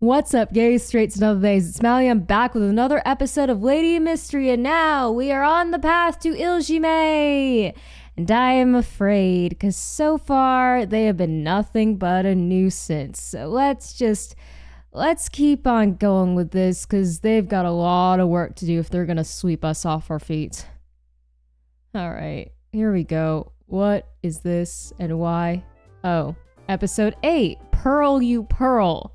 What's up, gays, straights, and other days? It's Mally. I'm back with another episode of Lady in Mystery, and now we are on the path to lgbtqgame. And I am afraid, because so far they have been nothing but a nuisance. So let's keep on going with this, because they've got a lot of work to do if they're going to sweep us off our feet. Alright, here we go. What is this, and why? Oh, episode 8, Pearl You Pearl.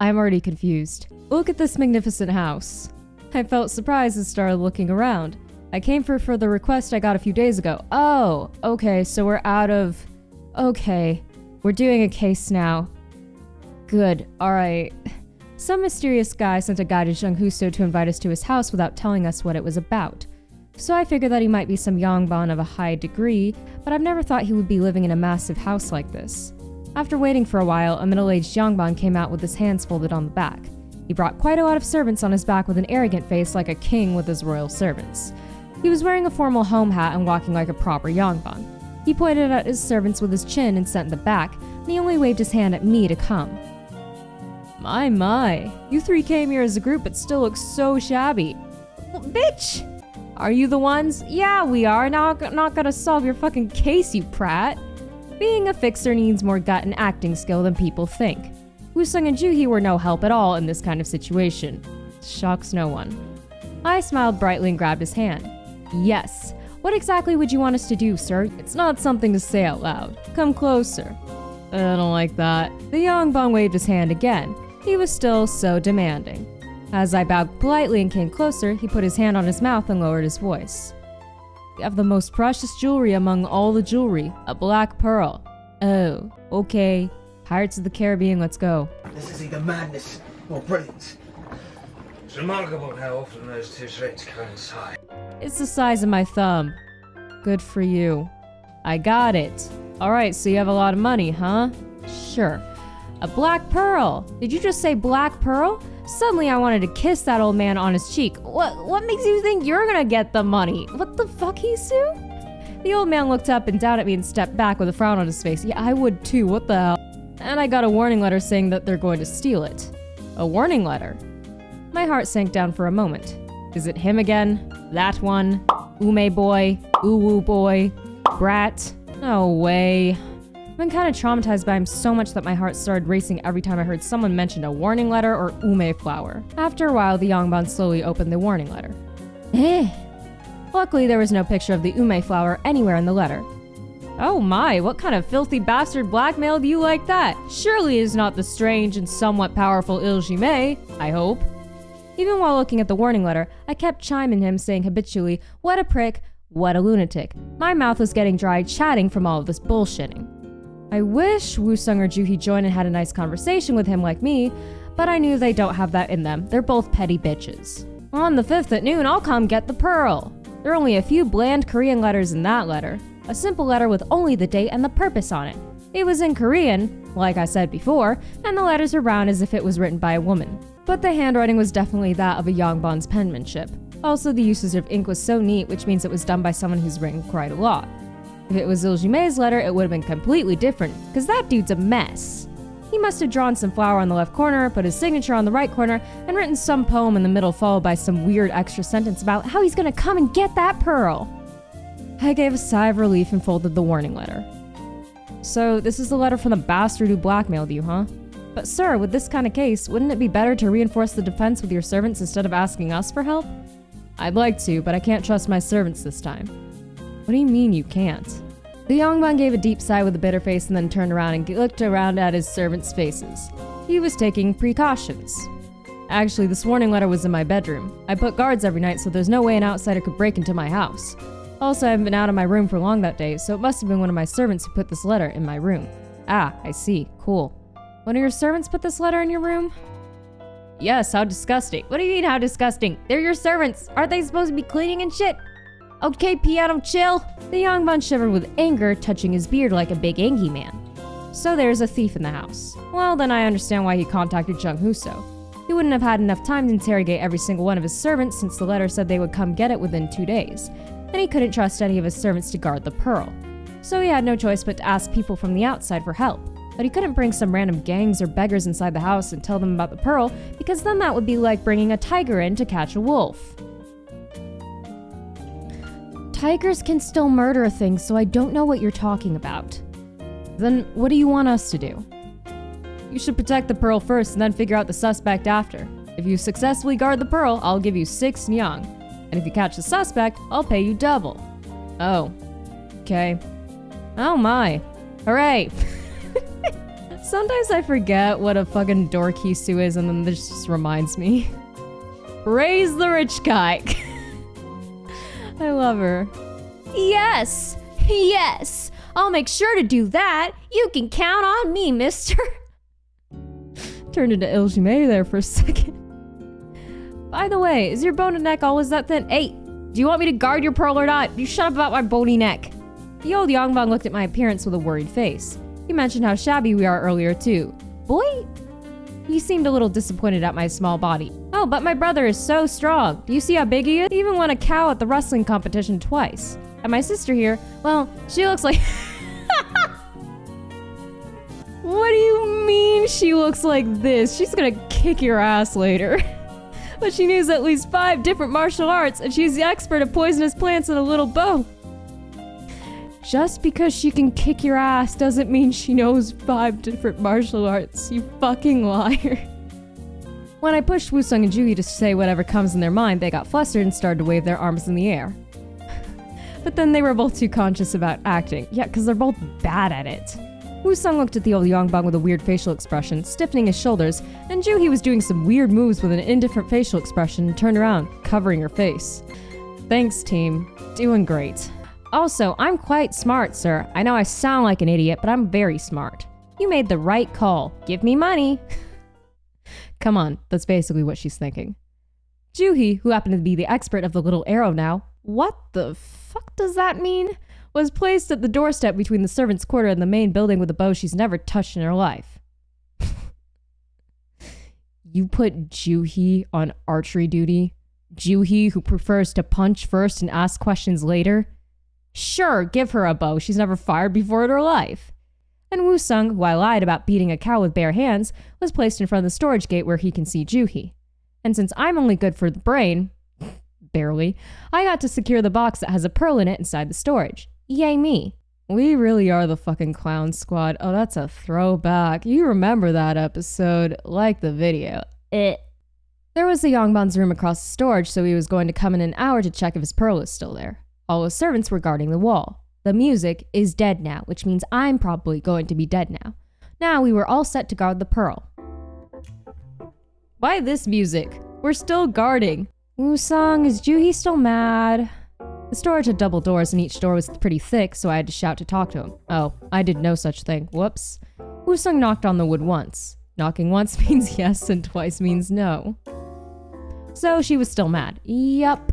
I'm already confused. Look at this magnificent house. I felt surprised and started looking around. I came for the request I got a few days ago. Oh, okay, so we're out of... Okay, we're doing a case now. Good, alright. Some mysterious guy sent a guy to Junghuso to invite us to his house without telling us what it was about. So I figured that he might be some yangban of a high degree, but I've never thought he would be living in a massive house like this. After waiting for a while, a middle-aged yangban came out with his hands folded on the back. He brought quite a lot of servants on his back with an arrogant face like a king with his royal servants. He was wearing a formal home hat and walking like a proper yangban. He pointed at his servants with his chin and sent them back, and he only waved his hand at me to come. My, you three came here as a group but still look so shabby. Well, bitch! Are you the ones? Yeah, we are. Now I'm not gonna solve your fucking case, you prat. Being a fixer needs more gut and acting skill than people think. Woo-sung and Juhi were no help at all in this kind of situation. Shocks no one. I smiled brightly and grabbed his hand. Yes. What exactly would you want us to do, sir? It's not something to say out loud. Come closer. I don't like that. The yangban waved his hand again. He was still so demanding. As I bowed politely and came closer, he put his hand on his mouth and lowered his voice. We have the most precious jewelry among all the jewelry, a black pearl. Oh, okay. Pirates of the Caribbean, let's go. This is either madness or brilliance. It's remarkable how often those two traits coincide. It's the size of my thumb. Good for you. I got it. Alright, so you have a lot of money, huh? Sure. A black pearl. Did you just say black pearl? Suddenly I wanted to kiss that old man on his cheek. What makes you think you're gonna get the money? What the fuck, Hisu? The old man looked up and down at me and stepped back with a frown on his face. Yeah, I would too, what the hell? And I got a warning letter saying that they're going to steal it. A warning letter? My heart sank down for a moment. Is it him again? That one? Ume boy? Uwu boy? Brat? No way. I've been kind of traumatized by him so much that my heart started racing every time I heard someone mention a warning letter or ume flower. After a while, the yangban slowly opened the warning letter. Luckily, there was no picture of the ume flower anywhere in the letter. Oh my, what kind of filthy bastard blackmailed you like that? Surely it is not the strange and somewhat powerful lgbtqgame, I hope. Even while looking at the warning letter, I kept chiming him saying habitually, what a prick, what a lunatic. My mouth was getting dry chatting from all of this bullshitting. I wish Woo-sung or Juhi joined and had a nice conversation with him like me, but I knew they don't have that in them. They're both petty bitches. On the 5th at noon, I'll come get the pearl. There are only a few bland Korean letters in that letter. A simple letter with only the date and the purpose on it. It was in Korean, like I said before, and the letters were round as if it was written by a woman. But the handwriting was definitely that of a yangban's penmanship. Also, the usage of ink was so neat, which means it was done by someone who's written quite a lot. If it was lgbtqgame's letter, it would have been completely different, because that dude's a mess. He must have drawn some flower on the left corner, put his signature on the right corner, and written some poem in the middle followed by some weird extra sentence about how he's gonna come and get that pearl. I gave a sigh of relief and folded the warning letter. So, this is the letter from the bastard who blackmailed you, huh? But sir, with this kind of case, wouldn't it be better to reinforce the defense with your servants instead of asking us for help? I'd like to, but I can't trust my servants this time. What do you mean you can't? The yangban gave a deep sigh with a bitter face and then turned around and looked around at his servants' faces. He was taking precautions. Actually, this warning letter was in my bedroom. I put guards every night, so there's no way an outsider could break into my house. Also, I haven't been out of my room for long that day, so it must have been one of my servants who put this letter in my room. Ah, I see. Cool. One of your servants put this letter in your room? Yes, how disgusting. What do you mean, how disgusting? They're your servants. Aren't they supposed to be cleaning and shit? Okay, piano, chill. The yangban shivered with anger, touching his beard like a big angry man. So there's a thief in the house. Well, then I understand why he contacted Junghuso. He wouldn't have had enough time to interrogate every single one of his servants since the letter said they would come get it within 2 days, and he couldn't trust any of his servants to guard the pearl. So he had no choice but to ask people from the outside for help. but he couldn't bring some random gangs or beggars inside the house and tell them about the pearl, because then that would be like bringing a tiger in to catch a wolf. Tigers can still murder things, so I don't know what you're talking about. Then what do you want us to do? You should protect the pearl first and then figure out the suspect after. If you successfully guard the pearl, I'll give you 6 nyang. And if you catch the suspect, I'll pay you double. Oh. Okay. Oh my. Hooray! Sometimes I forget what a fucking dork Hisu is, and then this just reminds me. Raise the rich guy. I love her. Yes! Yes! I'll make sure to do that! You can count on me, mister! Turned into lgbtqgame there for a second. By the way, is your bony neck always that thin? Hey, do you want me to guard your pearl or not? You shut up about my bony neck. The old Yongbang looked at my appearance with a worried face. He mentioned how shabby we are earlier too. Boy? He seemed a little disappointed at my small body. Oh, but my brother is so strong. Do you see how big he is? He even won a cow at the wrestling competition twice. And my sister here, well, she looks like... What do you mean she looks like this? She's gonna kick your ass later. But she knows at least 5 different martial arts, and she's the expert at poisonous plants and a little bow. Just because she can kick your ass doesn't mean she knows 5 different martial arts, you fucking liar. When I pushed Woo-sung and Juhi to say whatever comes in their mind, they got flustered and started to wave their arms in the air. But then they were both too conscious about acting. Yeah, because they're both bad at it. Woo-sung looked at the old Yongbang with a weird facial expression, stiffening his shoulders, and Juhi was doing some weird moves with an indifferent facial expression and turned around, covering her face. Thanks, team. Doing great. Also, I'm quite smart, sir. I know I sound like an idiot, but I'm very smart. You made the right call. Give me money. Come on, that's basically what she's thinking. Juhi, who happened to be the expert of the little arrow now, what the fuck does that mean? Was placed at the doorstep between the servants' quarter and the main building with a bow she's never touched in her life. You put Juhi on archery duty? Juhi, who prefers to punch first and ask questions later? Sure, give her a bow. She's never fired before in her life. And Woo-sung, who I lied about beating a cow with bare hands, was placed in front of the storage gate where he can see Juhi. And since I'm only good for the brain, barely, I got to secure the box that has a pearl in it inside the storage. Yay me. We really are the fucking clown squad. Oh, that's a throwback. You remember that episode. Like the video. There was the Yongbang's room across the storage, so he was going to come in an hour to check if his pearl is still there. All his servants were guarding the wall. The music is dead now, which means I'm probably going to be dead now. Now we were all set to guard the pearl. Why this music? We're still guarding. Woo-sung, is Juhi still mad? The storage had double doors and each door was pretty thick, so I had to shout to talk to him. Oh, I did no such thing. Whoops. Woo-sung knocked on the wood once. Knocking once means yes and twice means no. So she was still mad. Yup.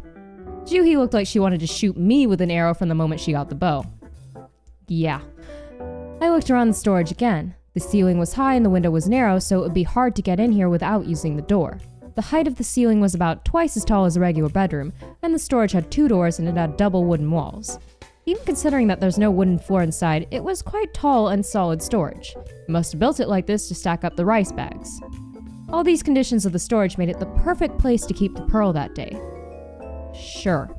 Juhi looked like she wanted to shoot me with an arrow from the moment she got the bow. Yeah. I looked around the storage again. The ceiling was high and the window was narrow, so it would be hard to get in here without using the door. The height of the ceiling was about twice as tall as a regular bedroom, and the storage had 2 doors and it had double wooden walls. Even considering that there's no wooden floor inside, it was quite tall and solid storage. You must have built it like this to stack up the rice bags. All these conditions of the storage made it the perfect place to keep the pearl that day. Sure.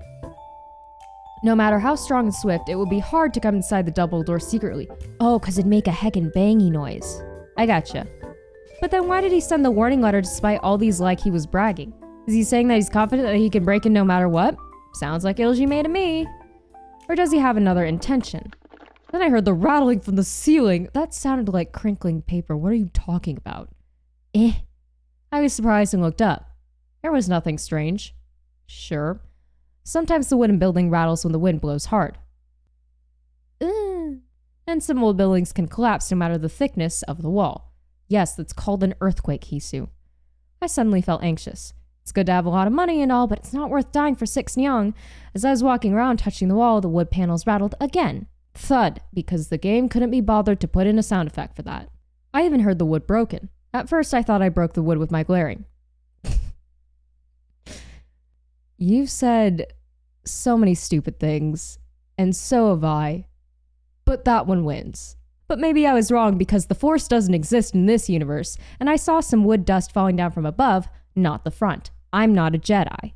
No matter how strong and swift, it would be hard to come inside the double door secretly. Oh, 'cause it'd make a heckin' bangy noise. I gotcha. But then why did he send the warning letter despite all these like he was bragging? Is he saying that he's confident that he can break in no matter what? Sounds like lgbtqgame to me. Or does he have another intention? Then I heard the rattling from the ceiling. That sounded like crinkling paper. What are you talking about? I was surprised and looked up. There was nothing strange. Sure. Sometimes the wooden building rattles when the wind blows hard. And some old buildings can collapse no matter the thickness of the wall. Yes, that's called an earthquake, Hisu. I suddenly felt anxious. It's good to have a lot of money and all, but it's not worth dying for 6 nyang. As I was walking around touching the wall, the wood panels rattled again. Thud, because the game couldn't be bothered to put in a sound effect for that. I even heard the wood broken. At first, I thought I broke the wood with my glaring. You've said so many stupid things, and so have I. But that one wins. But maybe I was wrong because the Force doesn't exist in this universe, and I saw some wood dust falling down from above, not the front. I'm not a Jedi.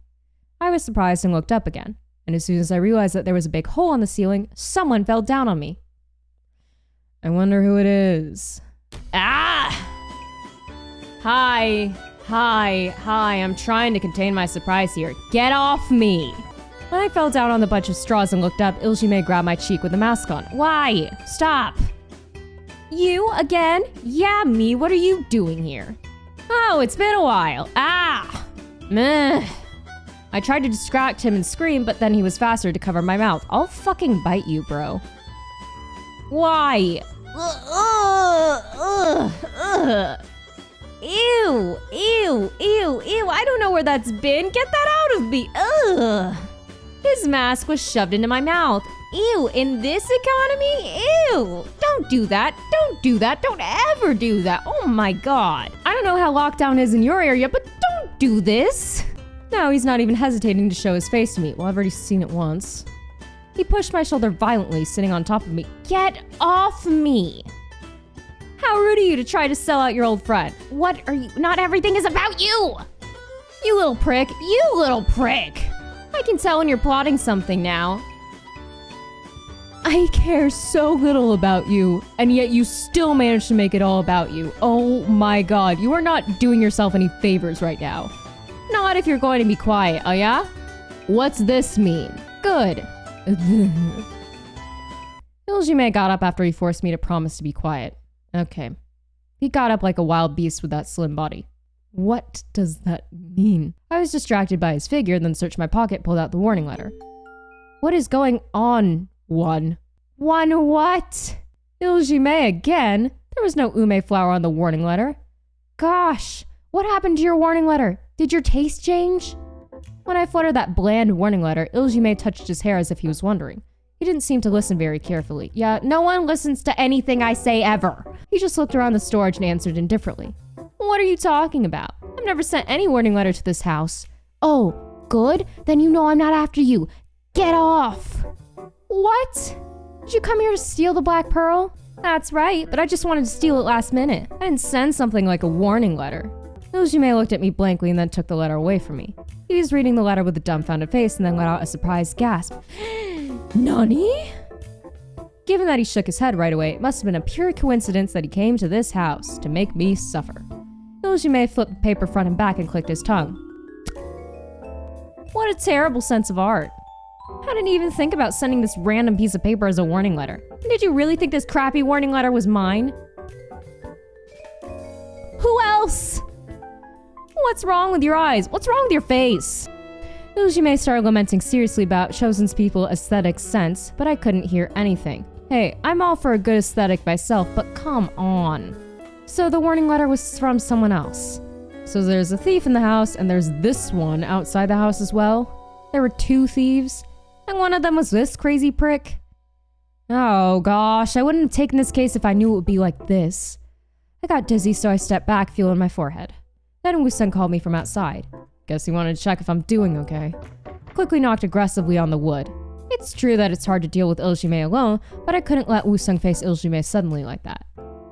I was surprised and looked up again, and as soon as I realized that there was a big hole on the ceiling, someone fell down on me. I wonder who it is. Ah! Hi, I'm trying to contain my surprise here. Get off me! When I fell down on the bunch of straws and looked up, Ilgime grabbed my cheek with a mask on. Why? Stop! You again? Yeah, me. What are you doing here? Oh, it's been a while. Ah! Meh. I tried to distract him and scream, but then he was faster to cover my mouth. I'll fucking bite you, bro. Why? Ew, ew, ew, ew. I don't know where that's been. Get that out of me. Ugh. His mask was shoved into my mouth. Ew, in this economy? Ew. Don't do that. Don't do that. Don't ever do that. Oh my god. I don't know how lockdown is in your area, but don't do this. Now he's not even hesitating to show his face to me. Well, I've already seen it once. He pushed my shoulder violently, sitting on top of me. Get off me. How rude of you to try to sell out your old friend. What are you? Not everything is about you. You little prick. You little prick. I can tell when you're plotting something now. I care so little about you, and yet you still manage to make it all about you. Oh my god, you are not doing yourself any favors right now. Not if you're going to be quiet, oh yeah? What's this mean? Good. Ilgime got up after he forced me to promise to be quiet. Okay. He got up like a wild beast with that slim body. What does that mean? I was distracted by his figure, then searched my pocket, pulled out the warning letter. What is going on? One what? Ilgime again? There was no ume flower on the warning letter. Gosh, what happened to your warning letter? Did your taste change? When I fluttered that bland warning letter, Ilgime touched his hair as if he was wondering. He didn't seem to listen very carefully. Yeah, no one listens to anything I say ever. He just looked around the storage and answered indifferently. What are you talking about? I've never sent any warning letter to this house. Oh, good? Then you know I'm not after you. Get off! What? Did you come here to steal the Black Pearl? That's right, but I just wanted to steal it last minute. I didn't send something like a warning letter. Ilgime looked at me blankly and then took the letter away from me. He was reading the letter with a dumbfounded face and then let out a surprised gasp. Nani? Given that he shook his head right away, it must have been a pure coincidence that he came to this house to make me suffer. Ilgime flipped the paper front and back and clicked his tongue. What a terrible sense of art. How did he even think about sending this random piece of paper as a warning letter? Did you really think this crappy warning letter was mine? Who else? What's wrong with your eyes? What's wrong with your face? Ilgime started lamenting seriously about Chosen's people aesthetic sense, but I couldn't hear anything. Hey, I'm all for a good aesthetic myself, but come on. So the warning letter was from someone else. So there's a thief in the house, and there's this one outside the house as well. There were 2 thieves, and one of them was this crazy prick. Oh gosh, I wouldn't have taken this case if I knew it would be like this. I got dizzy, so I stepped back, feeling my forehead. Then Woo-sung called me from outside. Guess he wanted to check if I'm doing okay. Quickly knocked aggressively on the wood. It's true that it's hard to deal with Ilgime alone, but I couldn't let Woo-sung face Ilgime suddenly like that.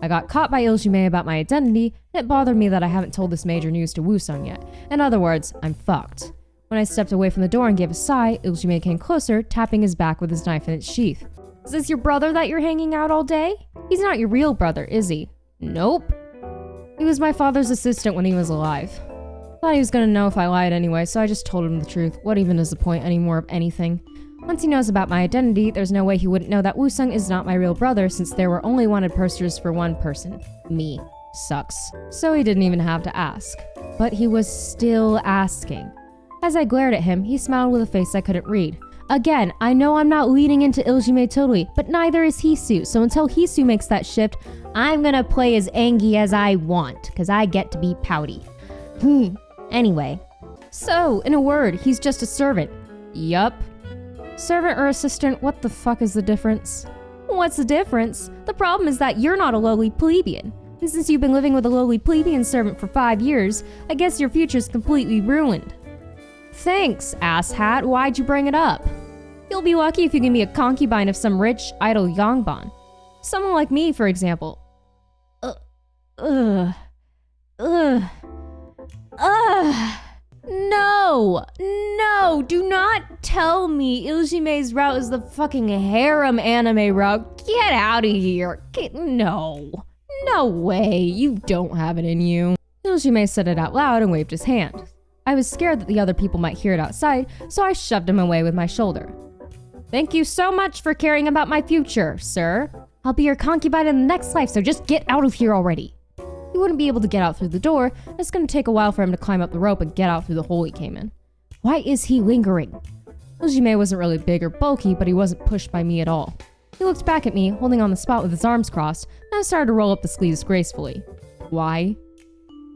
I got caught by Ilgime about my identity, and it bothered me that I haven't told this major news to Woo-sung yet. In other words, I'm fucked. When I stepped away from the door and gave a sigh, Ilgime came closer, tapping his back with his knife in its sheath. Is this your brother that you're hanging out all day? He's not your real brother, is he? Nope. He was my father's assistant when he was alive. Thought he was gonna know if I lied anyway, so I just told him the truth. What even is the point anymore of anything? Once he knows about my identity, there's no way he wouldn't know that Woo-sung is not my real brother since there were only wanted posters for one person. Me. Sucks. So he didn't even have to ask. But he was still asking. As I glared at him, he smiled with a face I couldn't read. Again, I know I'm not leading into Ilgime totally, but neither is Hisu, so until Hisu makes that shift, I'm gonna play as Angie as I want, cause I get to be pouty. Anyway. So, in a word, he's just a servant. Yup. Servant or assistant, what the fuck is the difference? What's the difference? The problem is that you're not a lowly plebeian. And since you've been living with a lowly plebeian servant for 5 years, I guess your future's completely ruined. Thanks, asshat. Why'd you bring it up? You'll be lucky if you can be a concubine of some rich, idle yangban. Someone like me, for example. No! No! Do not tell me Iljime's route is the fucking harem anime route. Get out of here. No. No way. You don't have it in you. Iljime said it out loud and waved his hand. I was scared that the other people might hear it outside, so I shoved him away with my shoulder. Thank you so much for caring about my future, sir. I'll be your concubine in the next life, so just get out of here already. He wouldn't be able to get out through the door. It's going to take a while for him to climb up the rope and get out through the hole he came in. Why is he lingering? Iljime wasn't really big or bulky, but he wasn't pushed by me at all. He looked back at me, holding on the spot with his arms crossed, and I started to roll up the sleeves gracefully. Why?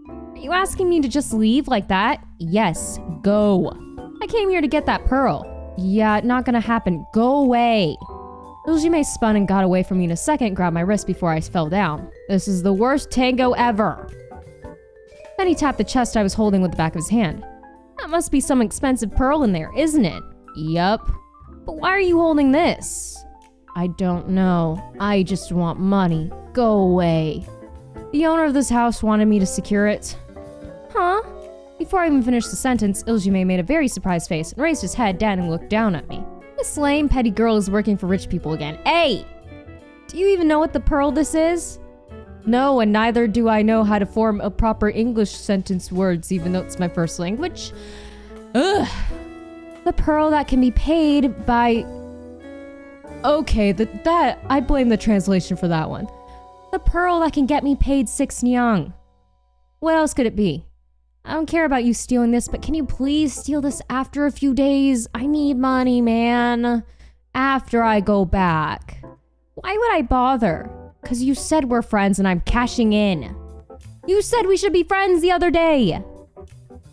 Are you asking me to just leave like that? Yes, go. I came here to get that pearl. Yeah, not gonna happen. Go away. Iljime spun and got away from me in a second, grabbed my wrist before I fell down. This is the worst tango ever. Then he tapped the chest I was holding with the back of his hand. That must be some expensive pearl in there, isn't it? Yup. But why are you holding this? I don't know. I just want money. Go away. The owner of this house wanted me to secure it. Huh? Before I even finished the sentence, Iljime made a very surprised face and raised his head down and looked down at me. This lame, petty girl is working for rich people again. Hey! Do you even know what the pearl this is? No, and neither do I know how to form a proper English sentence words, even though it's my first language. Ugh. The pearl that can be paid by... Okay, that I blame the translation for that one. The pearl that can get me paid 6 nyang. What else could it be? I don't care about you stealing this, but can you please steal this after a few days? I need money, man. After I go back. Why would I bother? Because you said we're friends and I'm cashing in. You said we should be friends the other day.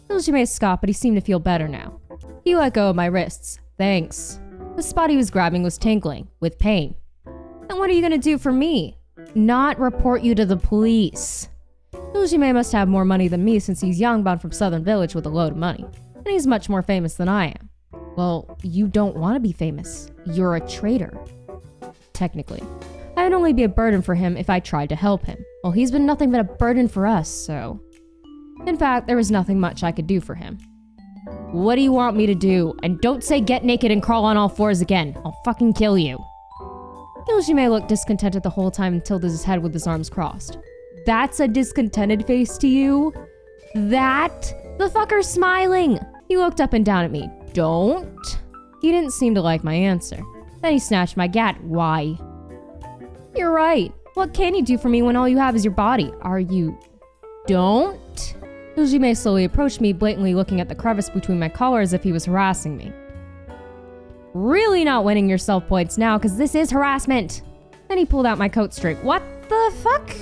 Iljime scoffed, but he seemed to feel better now. He let go of my wrists. Thanks. The spot he was grabbing was tingling, with pain. And what are you gonna do for me? Not report you to the police. Iljime must have more money than me since he's young, bound from Southern Village with a load of money. And he's much more famous than I am. Well, you don't want to be famous. You're a traitor. Technically. I would only be a burden for him if I tried to help him. Well, he's been nothing but a burden for us, so... In fact, there was nothing much I could do for him. What do you want me to do? And don't say get naked and crawl on all fours again. I'll fucking kill you. Iljime looked discontented the whole time and tilted his head with his arms crossed. That's a discontented face to you? That? The fucker's smiling! He looked up and down at me. Don't? He didn't seem to like my answer. Then he snatched my gat. Why? You're right. What can you do for me when all you have is your body? Are you... Don't? Iljime slowly approached me, blatantly looking at the crevice between my collar as if he was harassing me. Really not winning your self points now, because this is harassment. Then he pulled out my coat string. What the fuck?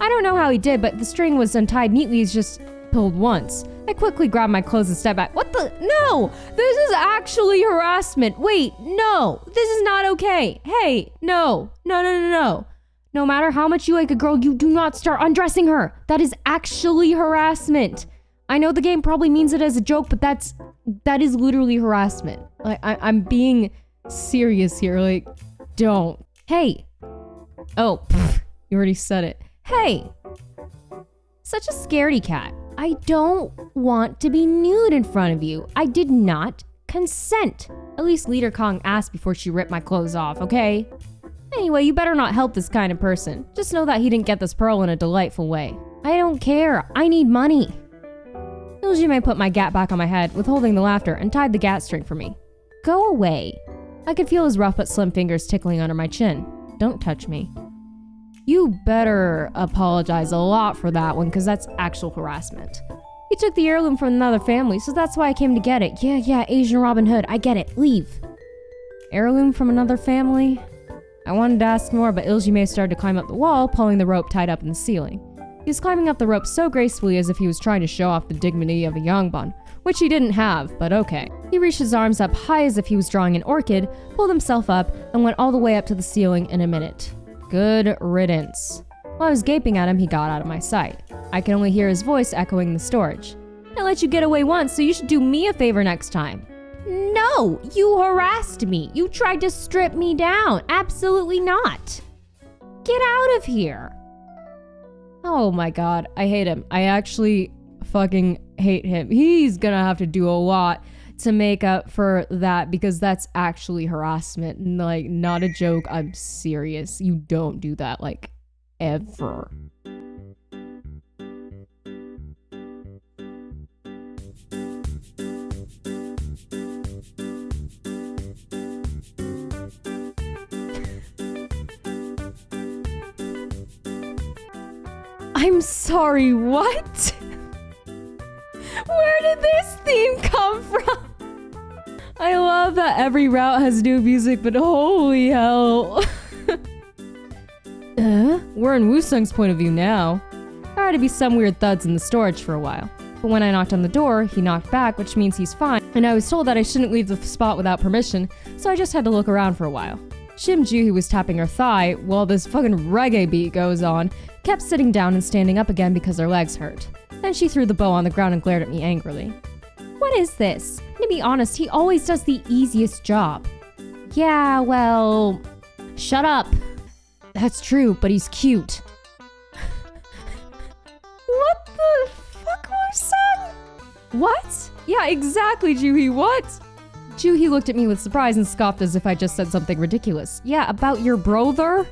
I don't know how he did, but the string was untied neatly, it's just pulled once. I quickly grabbed my clothes and stepped back. What the? No! This is actually harassment. Wait, no. This is not okay. Hey, no. No. No matter how much you like a girl, you do not start undressing her. That is actually harassment. I know the game probably means it as a joke, but that is literally harassment. I'm being serious here. Like, don't. Hey. Oh, you already said it. Hey. Such a scaredy cat. I don't want to be nude in front of you. I did not consent. At least Leader Kong asked before she ripped my clothes off, okay? Anyway, you better not help this kind of person. Just know that he didn't get this pearl in a delightful way. I don't care. I need money. Iljime put my gat back on my head, withholding the laughter, and tied the gat string for me. Go away. I could feel his rough but slim fingers tickling under my chin. Don't touch me. You better apologize a lot for that one, because that's actual harassment. He took the heirloom from another family, so that's why I came to get it. Yeah, Asian Robin Hood. I get it. Leave. Heirloom from another family? I wanted to ask more, but Iljime started to climb up the wall, pulling the rope tied up in the ceiling. He was climbing up the rope so gracefully as if he was trying to show off the dignity of a yongbon, which he didn't have, but okay. He reached his arms up high as if he was drawing an orchid, pulled himself up, and went all the way up to the ceiling in a minute. Good riddance. While I was gaping at him, he got out of my sight. I could only hear his voice echoing the storage. I let you get away once, so you should do me a favor next time. No, you harassed me. You tried to strip me down. Absolutely not. Get out of here. Oh my god, I hate him. I actually fucking hate him. He's gonna have to do a lot to make up for that because that's actually harassment. Like, not a joke. I'm serious. You don't do that, like, ever. I'm sorry, what? Where did this theme come from? I love that every route has new music, but holy hell. We're in Woosung's point of view now. There had to be some weird thuds in the storage for a while. But when I knocked on the door, he knocked back, which means he's fine, and I was told that I shouldn't leave the spot without permission, so I just had to look around for a while. Shim-Ju, who was tapping her thigh while this fucking reggae beat goes on, kept sitting down and standing up again because her legs hurt. Then she threw the bow on the ground and glared at me angrily. What is this? To be honest, he always does the easiest job. Yeah, well... Shut up. That's true, but he's cute. What the fuck was that? What? Yeah, exactly, Juhi, what? Juhi looked at me with surprise and scoffed as if I just said something ridiculous. Yeah, about your brother?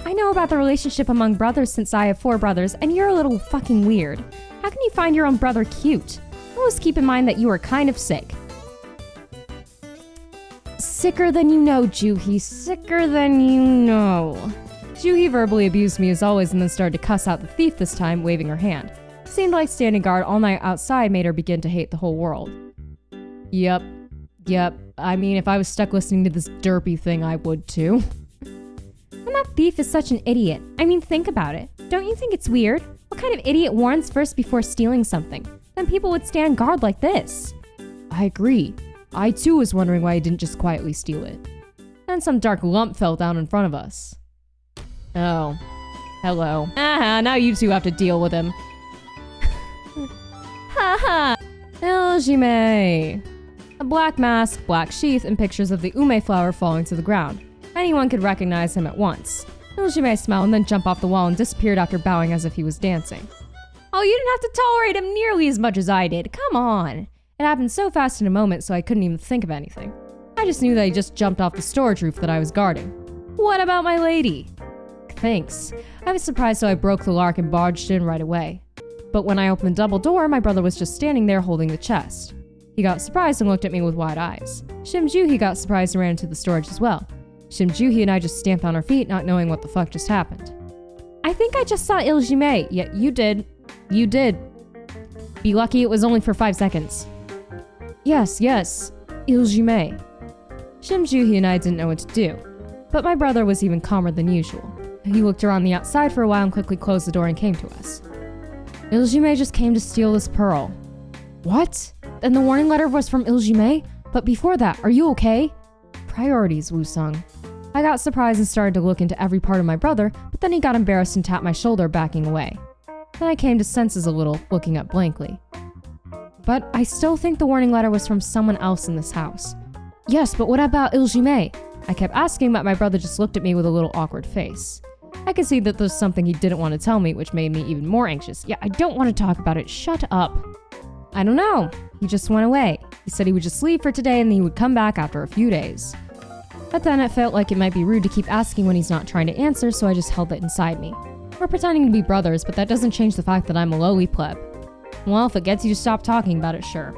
I know about the relationship among brothers since I have 4 brothers, and you're a little fucking weird. How can you find your own brother cute? Always keep in mind that you are kind of sick. Sicker than you know, Juhi. Sicker than you know. Juhi verbally abused me as always and then started to cuss out the thief this time, waving her hand. Seemed like standing guard all night outside made her begin to hate the whole world. Yep. I mean, if I was stuck listening to this derpy thing, I would too. And that thief is such an idiot. I mean, think about it. Don't you think it's weird? What kind of idiot warns first before stealing something? Then people would stand guard like this. I agree. I too was wondering why he didn't just quietly steal it. Then some dark lump fell down in front of us. Oh. Hello. Now you two have to deal with him. Haha. Lgjime. A black mask, black sheath, and pictures of the ume flower falling to the ground. Anyone could recognize him at once. Lgjime smiled and then jumped off the wall and disappeared after bowing as if he was dancing. Oh, you didn't have to tolerate him nearly as much as I did. Come on. It happened so fast in a moment, so I couldn't even think of anything. I just knew that he just jumped off the storage roof that I was guarding. What about my lady? Thanks. I was surprised, so I broke the lark and barged in right away. But when I opened the double door, my brother was just standing there holding the chest. He got surprised and looked at me with wide eyes. Shim-Ju got surprised and ran into the storage as well. Shim-Ju and I just stamped on our feet, not knowing what the fuck just happened. I think I just saw Lgjime. Yeah, you did. You did. Be lucky it was only for 5 seconds. Yes, Lgjime. Shim-Ju and I didn't know what to do. But my brother was even calmer than usual. He looked around the outside for a while and quickly closed the door and came to us. Lgjime just came to steal this pearl. What? And the warning letter was from Lgjime? But before that, are you okay? Priorities, Woosung. I got surprised and started to look into every part of my brother, but then he got embarrassed and tapped my shoulder, backing away. Then I came to senses a little, looking up blankly. But I still think the warning letter was from someone else in this house. Yes, but what about Lgjime? I kept asking, but my brother just looked at me with a little awkward face. I could see that there's something he didn't want to tell me, which made me even more anxious. Yeah, I don't want to talk about it. Shut up. I don't know. He just went away. He said he would just leave for today and he would come back after a few days. But then it felt like it might be rude to keep asking when he's not trying to answer, so I just held it inside me. We're pretending to be brothers, but that doesn't change the fact that I'm a lowly pleb. Well, if it gets you to stop talking about it, sure.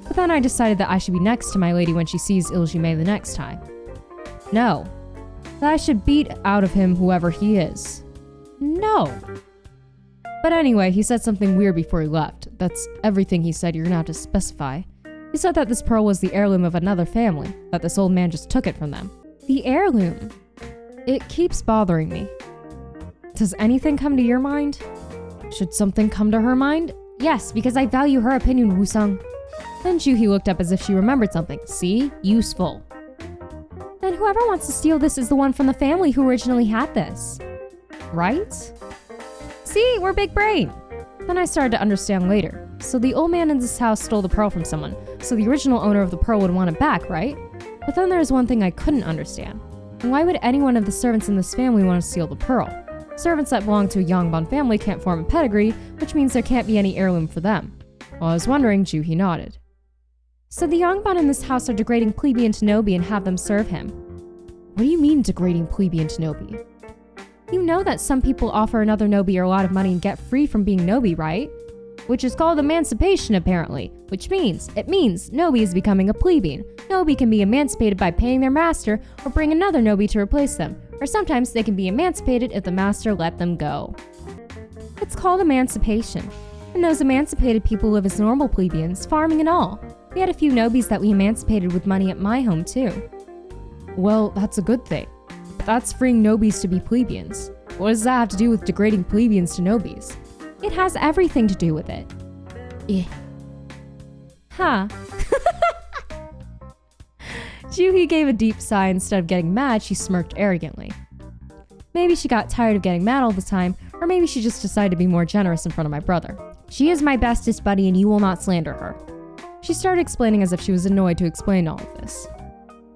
But then I decided that I should be next to my lady when she sees Lgjime the next time. No. That I should beat out of him whoever he is. No. But anyway, he said something weird before he left. That's everything he said. You're gonna have to specify. He said that this pearl was the heirloom of another family, that this old man just took it from them. The heirloom? It keeps bothering me. Does anything come to your mind? Should something come to her mind? Yes, because I value her opinion, Woosung. Then Juhi looked up as if she remembered something. See? Useful. Then whoever wants to steal this is the one from the family who originally had this. Right? See? We're big brain. Then I started to understand later. So the old man in this house stole the pearl from someone, so the original owner of the pearl would want it back, right? But then there's one thing I couldn't understand. Why would any one of the servants in this family want to steal the pearl? Servants that belong to a Yongbon family can't form a pedigree, which means there can't be any heirloom for them. While I was wondering, Juhi nodded. So the Yongbon in this house are degrading plebeian to Nobi and have them serve him. What do you mean degrading plebeian to Nobi? You know that some people offer another Nobi a lot of money and get free from being Nobi, right? Which is called emancipation, apparently. Which means Nobi is becoming a plebeian. Nobi can be emancipated by paying their master or bring another Nobi to replace them. Or sometimes they can be emancipated if the master let them go. It's called emancipation. And those emancipated people live as normal plebeians, farming and all. We had a few Nobis that we emancipated with money at my home, too. Well, that's a good thing. But that's freeing Nobis to be plebeians. What does that have to do with degrading plebeians to Nobis? It has everything to do with it. Eh. Huh. Juhi gave a deep sigh. Instead of getting mad, she smirked arrogantly. Maybe she got tired of getting mad all the time, or maybe she just decided to be more generous in front of my brother. She is my bestest buddy and you will not slander her. She started explaining as if she was annoyed to explain all of this.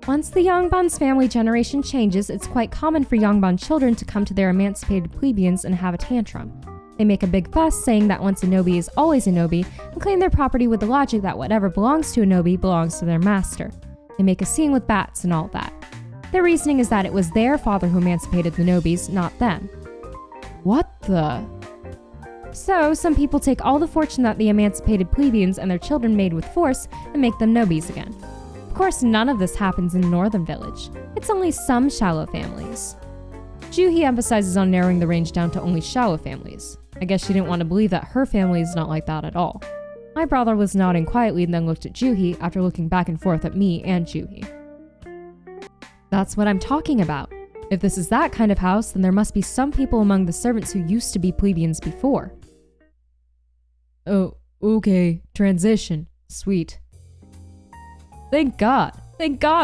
Once the Yongbon's family generation changes, it's quite common for Yongbon children to come to their emancipated plebeians and have a tantrum. They make a big fuss saying that once a Nobi is always a Nobi, and claim their property with the logic that whatever belongs to a Nobi belongs to their master. They make a scene with bats and all that. Their reasoning is that it was their father who emancipated the Nobis, not them. What the? So, some people take all the fortune that the emancipated plebeians and their children made with force and make them Nobis again. Of course, none of this happens in Northern Village. It's only some shallow families. Juhi emphasizes on narrowing the range down to only shallow families. I guess she didn't want to believe that her family is not like that at all. My brother was nodding quietly and then looked at Juhi after looking back and forth at me and Juhi. That's what I'm talking about. If this is that kind of house, then there must be some people among the servants who used to be plebeians before. Oh, okay. Transition. Sweet. Thank God,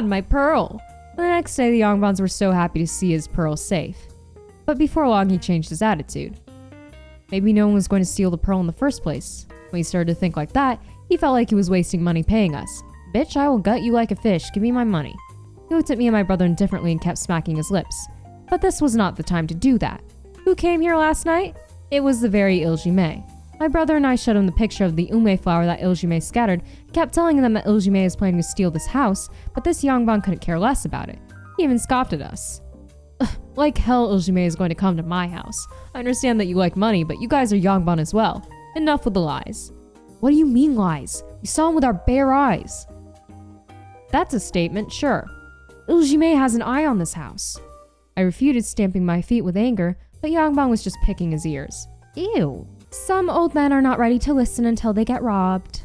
my pearl! The next day, the Yongbons were so happy to see his pearl safe. But before long, he changed his attitude. Maybe no one was going to steal the pearl in the first place. When he started to think like that, he felt like he was wasting money paying us. Bitch, I will gut you like a fish, give me my money. He looked at me and my brother indifferently and kept smacking his lips. But this was not the time to do that. Who came here last night? It was the very Ilji-mei. My brother and I showed him the picture of the ume flower that Ilji-mei scattered, and kept telling them that Ilji-mei is planning to steal this house, but this Yongbon couldn't care less about it. He even scoffed at us. Like hell Ilji-mei is going to come to my house. I understand that you like money, but you guys are Yongbon as well. Enough with the lies. What do you mean lies? We saw him with our bare eyes. That's a statement, sure. Ilji-mei has an eye on this house. I refuted, stamping my feet with anger, but Yongbon was just picking his ears. Ew. Some old men are not ready to listen until they get robbed.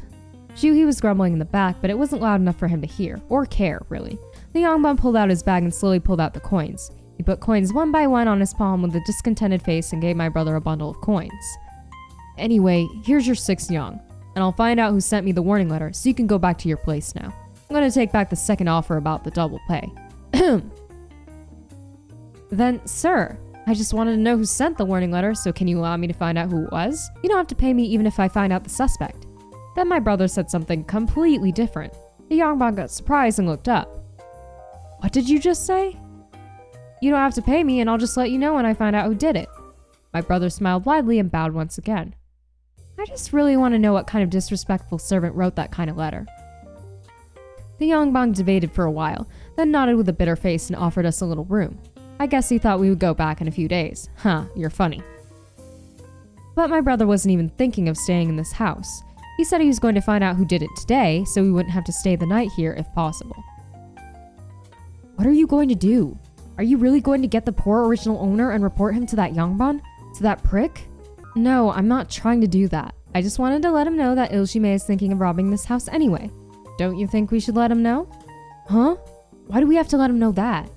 Juhi was grumbling in the back, but it wasn't loud enough for him to hear, or care, really. The Yongbon pulled out his bag and slowly pulled out the coins. He put coins one by one on his palm with a discontented face and gave my brother a bundle of coins. Anyway, here's your 6 Yang, and I'll find out who sent me the warning letter so you can go back to your place now. I'm gonna take back the second offer about the double pay. Then, sir, I just wanted to know who sent the warning letter, so can you allow me to find out who it was? You don't have to pay me even if I find out the suspect. Then my brother said something completely different. The Yongbon got surprised and looked up. What did you just say? You don't have to pay me and I'll just let you know when I find out who did it. My brother smiled widely and bowed once again. I just really want to know what kind of disrespectful servant wrote that kind of letter. The Yongbon debated for a while, then nodded with a bitter face and offered us a little room. I guess he thought we would go back in a few days. Huh, you're funny. But my brother wasn't even thinking of staying in this house. He said he was going to find out who did it today, so we wouldn't have to stay the night here if possible. What are you going to do? Are you really going to get the poor original owner and report him to that Yongbon? To that prick? No, I'm not trying to do that. I just wanted to let him know that Ilji-mei is thinking of robbing this house anyway. Don't you think we should let him know? Huh? Why do we have to let him know that?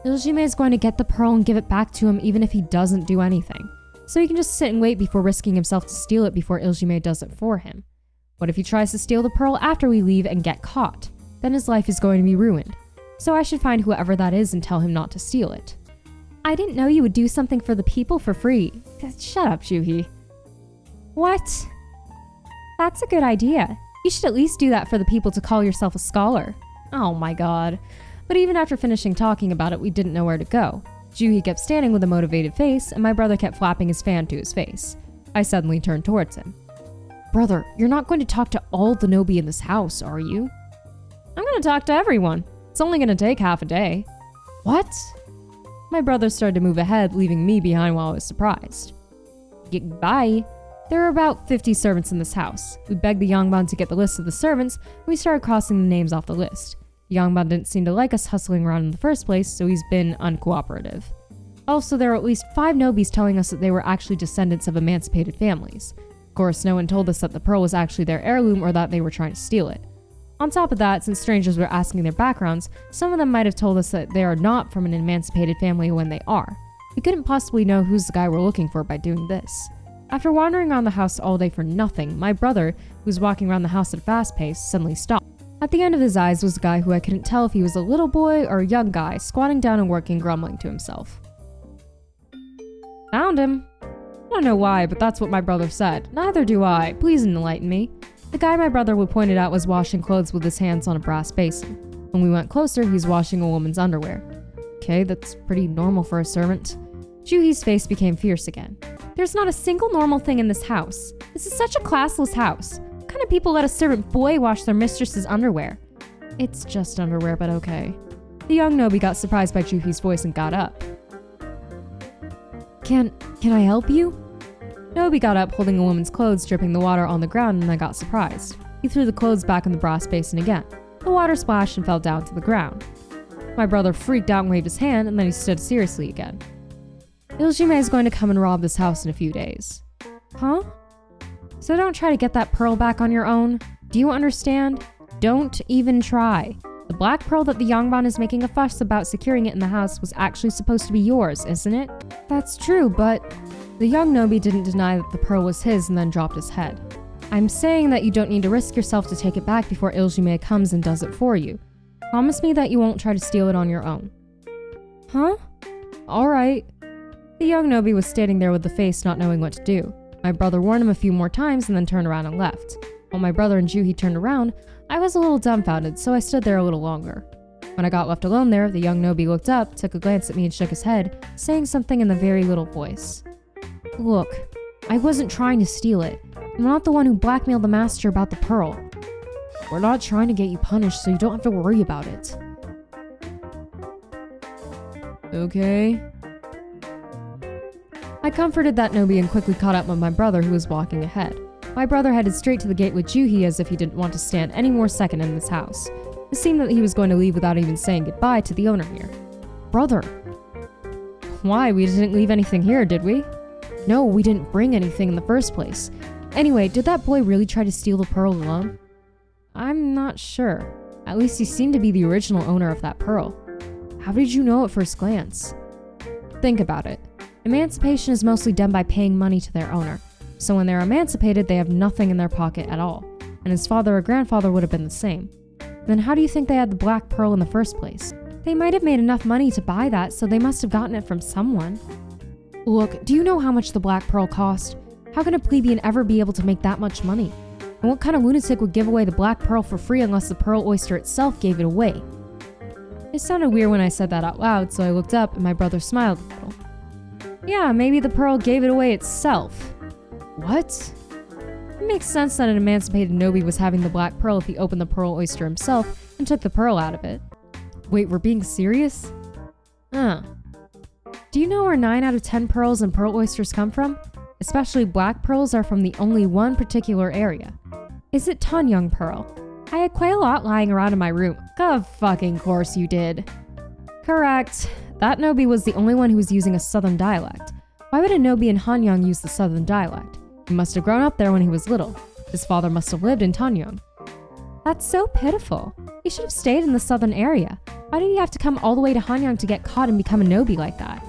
Ilji-mei is going to get the pearl and give it back to him even if he doesn't do anything. So he can just sit and wait before risking himself to steal it before Ilji-mei does it for him. What if he tries to steal the pearl after we leave and get caught? Then his life is going to be ruined. So I should find whoever that is and tell him not to steal it. I didn't know you would do something for the people for free. Shut up, Juhi. What? That's a good idea. You should at least do that for the people to call yourself a scholar. Oh my god. but even after finishing talking about it, we didn't know where to go. Juhi kept standing with a motivated face, and my brother kept flapping his fan to his face. I suddenly turned towards him. Brother, you're not going to talk to all the Nobi in this house, are you? I'm going to talk to everyone. It's only going to take half a day. What? My brother started to move ahead, leaving me behind while I was surprised. Bye. There are about 50 servants in this house. We begged the Yongbon to get the list of the servants, and we started crossing the names off the list. The Yongbon didn't seem to like us hustling around in the first place, so he's been uncooperative. Also, there are at least 5 Nobis telling us that they were actually descendants of emancipated families. Of course, no one told us that the pearl was actually their heirloom or that they were trying to steal it. On top of that, since strangers were asking their backgrounds, some of them might have told us that they are not from an emancipated family when they are. We couldn't possibly know who's the guy we're looking for by doing this. After wandering around the house all day for nothing, my brother, who was walking around the house at a fast pace, suddenly stopped. At the end of his eyes was a guy who I couldn't tell if he was a little boy or a young guy, squatting down and working, grumbling to himself. Found him. I don't know why, but that's what my brother said. Neither do I. Please enlighten me. The guy my brother would pointed out was washing clothes with his hands on a brass basin. When we went closer, he was washing a woman's underwear. Okay, that's pretty normal for a servant. Juhi's face became fierce again. There's not a single normal thing in this house. This is such a classless house. What kind of people let a servant boy wash their mistress's underwear? It's just underwear, but okay. The young Nobi got surprised by Juhi's voice and got up. Can I help you? Nobi got up, holding a woman's clothes, dripping the water on the ground, and I got surprised. He threw the clothes back in the brass basin again. The water splashed and fell down to the ground. My brother freaked out and waved his hand, and then he stood seriously again. Iljime is going to come and rob this house in a few days. Huh? So don't try to get that pearl back on your own. Do you understand? Don't even try. The black pearl that the Yongbon is making a fuss about securing it in the house was actually supposed to be yours, isn't it? That's true, but... The young Nobi didn't deny that the pearl was his and then dropped his head. I'm saying that you don't need to risk yourself to take it back before Iljime comes and does it for you. Promise me that you won't try to steal it on your own. Huh? Alright. The young Nobi was standing there with the face not knowing what to do. My brother warned him a few more times and then turned around and left. While my brother and Juhi turned around, I was a little dumbfounded, so I stood there a little longer. When I got left alone there, the young Nobi looked up, took a glance at me and shook his head, saying something in a very little voice. Look, I wasn't trying to steal it. I'm not the one who blackmailed the master about the pearl. We're not trying to get you punished, so you don't have to worry about it. Okay. I comforted that Nobi and quickly caught up with my brother, who was walking ahead. My brother headed straight to the gate with Juhi as if he didn't want to stand any more second in this house. It seemed that he was going to leave without even saying goodbye to the owner here. Brother. Why? We didn't leave anything here, did we? No, we didn't bring anything in the first place. Anyway, did that boy really try to steal the pearl alone? I'm not sure. At least he seemed to be the original owner of that pearl. How did you know at first glance? Think about it. Emancipation is mostly done by paying money to their owner. So when they're emancipated, they have nothing in their pocket at all. And his father or grandfather would have been the same. Then how do you think they had the black pearl in the first place? They might have made enough money to buy that, so they must have gotten it from someone. Look, do you know how much the black pearl cost? How can a plebeian ever be able to make that much money? And what kind of lunatic would give away the black pearl for free unless the pearl oyster itself gave it away? It sounded weird when I said that out loud, so I looked up and my brother smiled a little. Yeah, maybe the pearl gave it away itself. What? It makes sense that an emancipated Nobi was having the black pearl if he opened the pearl oyster himself and took the pearl out of it. Wait, we're being serious? Do you know where 9 out of 10 pearls and pearl oysters come from? Especially black pearls are from the only one particular area. Is it Tanyang pearl? I had quite a lot lying around in my room. Of fucking course you did. Correct. That Nobi was the only one who was using a southern dialect. Why would a Nobi in Hanyang use the southern dialect? He must have grown up there when he was little. His father must have lived in Tanyang. That's so pitiful. He should have stayed in the southern area. Why did he have to come all the way to Hanyang to get caught and become a Nobi like that?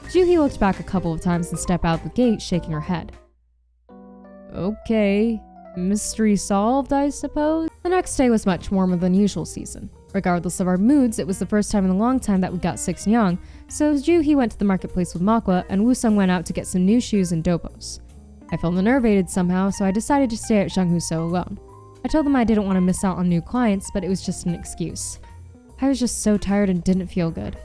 Juhi looked back a couple of times and stepped out the gate, shaking her head. Okay, mystery solved, I suppose? The next day was much warmer than usual season. Regardless of our moods, it was the first time in a long time that we got 6 young, so Juhi went to the marketplace with Makwa, and Wusung went out to get some new shoes and dobos. I felt enervated somehow, so I decided to stay at Zhenghuso alone. I told them I didn't want to miss out on new clients, but it was just an excuse. I was just so tired and didn't feel good.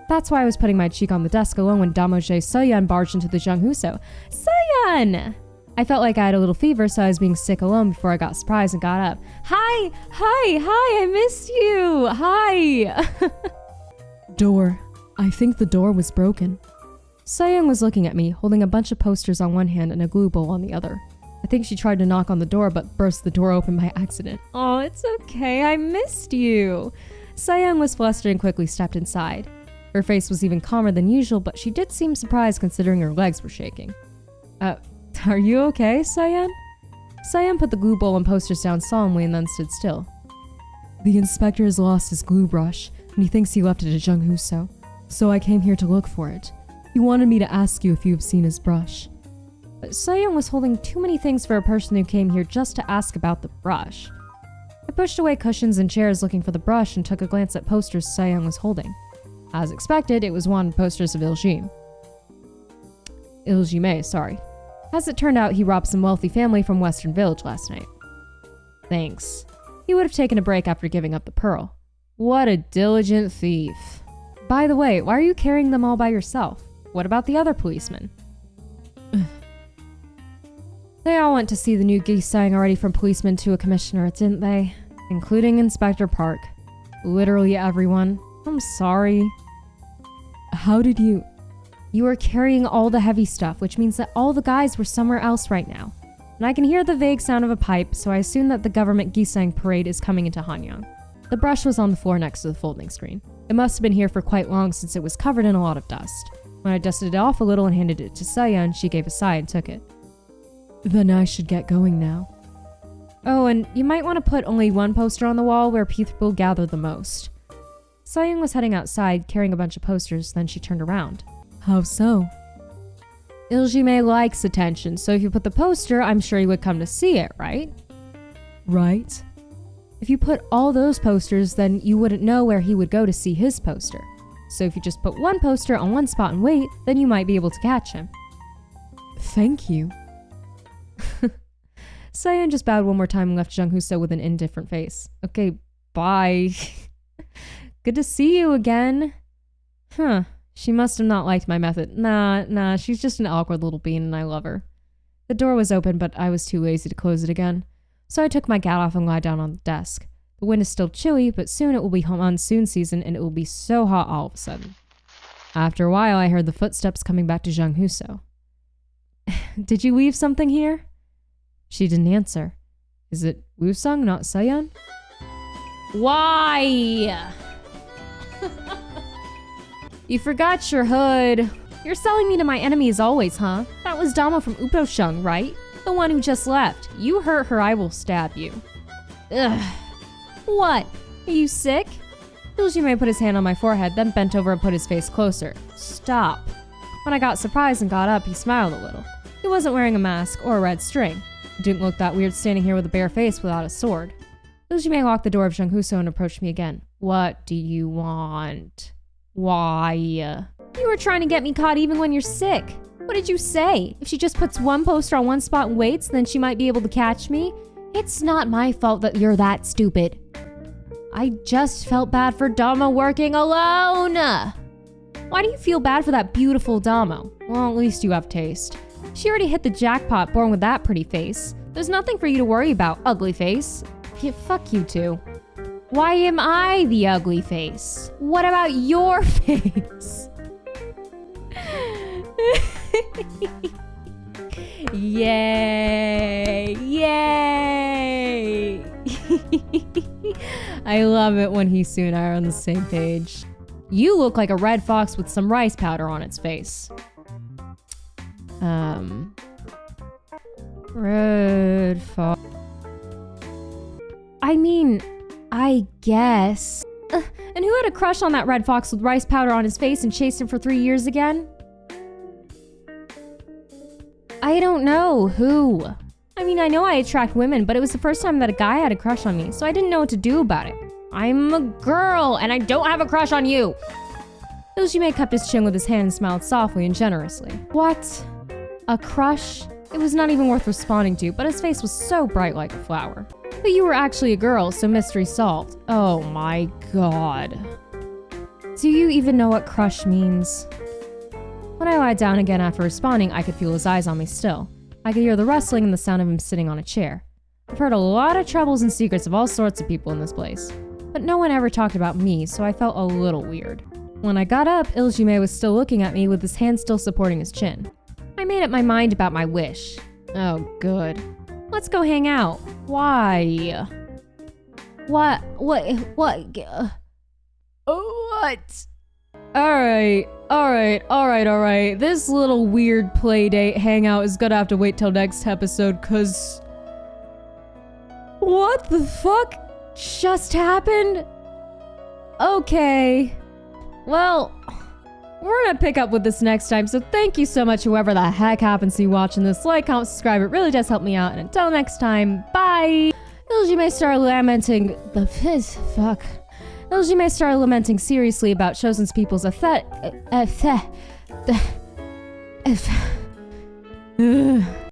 That's why I was putting my cheek on the desk alone when Damoje Soyeon barged into the Junghuso. Soyeon! I felt like I had a little fever, so I was being sick alone before I got surprised and got up. Hi! I missed you! Hi! Door. I think the door was broken. Soyeon was looking at me, holding a bunch of posters on one hand and a glue bowl on the other. I think she tried to knock on the door, but burst the door open by accident. Oh, it's okay, I missed you. Soyeon was flustered and quickly stepped inside. Her face was even calmer than usual, but she did seem surprised considering her legs were shaking. Are you okay, Soyeon? Soyeon put the glue bowl and posters down solemnly and then stood still. The inspector has lost his glue brush, and he thinks he left it at Junghuso. So I came here to look for it. He wanted me to ask you if you have seen his brush. But Soyeon was holding too many things for a person who came here just to ask about the brush. I pushed away cushions and chairs looking for the brush and took a glance at posters Soyeon was holding. As expected, it was wanted posters of Ilgime, sorry. As it turned out, he robbed some wealthy family from Western Village last night. Thanks. He would have taken a break after giving up the pearl. What a diligent thief. By the way, why are you carrying them all by yourself? What about the other policemen? They all went to see the new geese sign already from policeman to a commissioner, didn't they? Including Inspector Park. Literally everyone. I'm sorry. How did you... You were carrying all the heavy stuff, which means that all the guys were somewhere else right now. And I can hear the vague sound of a pipe, so I assume that the government Gisang parade is coming into Hanyang. The brush was on the floor next to the folding screen. It must have been here for quite long since it was covered in a lot of dust. When I dusted it off a little and handed it to Soyeon, she gave a sigh and took it. Then I should get going now. Oh, and you might want to put only one poster on the wall where people gather the most. Soyeon was heading outside, carrying a bunch of posters, then she turned around. How so? Ilgime likes attention, so if you put the poster, I'm sure he would come to see it, right? Right. If you put all those posters, then you wouldn't know where he would go to see his poster. So if you just put one poster on one spot and wait, then you might be able to catch him. Thank you. Soyeon just bowed one more time and left Junghuso with an indifferent face. Okay, bye. Good to see you again. Huh. She must have not liked my method. Nah, she's just an awkward little bean and I love her. The door was open, but I was too lazy to close it again. So I took my gat off and lied down on the desk. The wind is still chilly, but soon it will be monsoon season and it will be so hot all of a sudden. After a while, I heard the footsteps coming back to Junghuso. Did you leave something here? She didn't answer. Is it Woo-sung, not Soyeon? Why? You forgot your hood. You're selling me to my enemies always, huh? That was Damo from Uposhung, right? The one who just left. You hurt her, I will stab you. Ugh. What? Are you sick? Ilgime put his hand on my forehead, then bent over and put his face closer. Stop. When I got surprised and got up, he smiled a little. He wasn't wearing a mask or a red string. It didn't look that weird standing here with a bare face without a sword. Ilgime locked the door of Junghuso and approached me again. What do you want? Why? You were trying to get me caught even when you're sick. What did you say? If she just puts one poster on one spot and waits, then she might be able to catch me? It's not my fault that you're that stupid. I just felt bad for Damo working alone. Why do you feel bad for that beautiful Damo? Well, at least you have taste. She already hit the jackpot born with that pretty face. There's nothing for you to worry about, ugly face. Yeah, fuck you too. Why am I the ugly face? What about your face? Yay! Yay! I love it when he soon are on the same page. You look like a red fox with some rice powder on its face. Red fox. I mean, I guess. And who had a crush on that red fox with rice powder on his face and chased him for 3 years again? I don't know who. I mean, I know I attract women, but it was the first time that a guy had a crush on me, so I didn't know what to do about it. I'm a girl, and I don't have a crush on you. Ilgime cupped his chin with his hand and smiled softly and generously. What? A crush? It was not even worth responding to, but his face was so bright like a flower. But you were actually a girl, so mystery solved. Oh my god. Do you even know what crush means? When I lied down again after responding, I could feel his eyes on me still. I could hear the rustling and the sound of him sitting on a chair. I've heard a lot of troubles and secrets of all sorts of people in this place, but no one ever talked about me, so I felt a little weird. When I got up, lgbtq was still looking at me with his hand still supporting his chin. I made up my mind about my wish. Oh, good. Let's go hang out. Why? What? What? Alright. This little weird playdate hangout is gonna have to wait till next episode, cause... What the fuck just happened? Okay. Well, we're gonna pick up with this next time, so thank you so much whoever the heck happens to be watching this. Like, comment, subscribe, it really does help me out, and until next time, bye! LG may start lamenting the fuck. LG may start lamenting seriously about chosen people's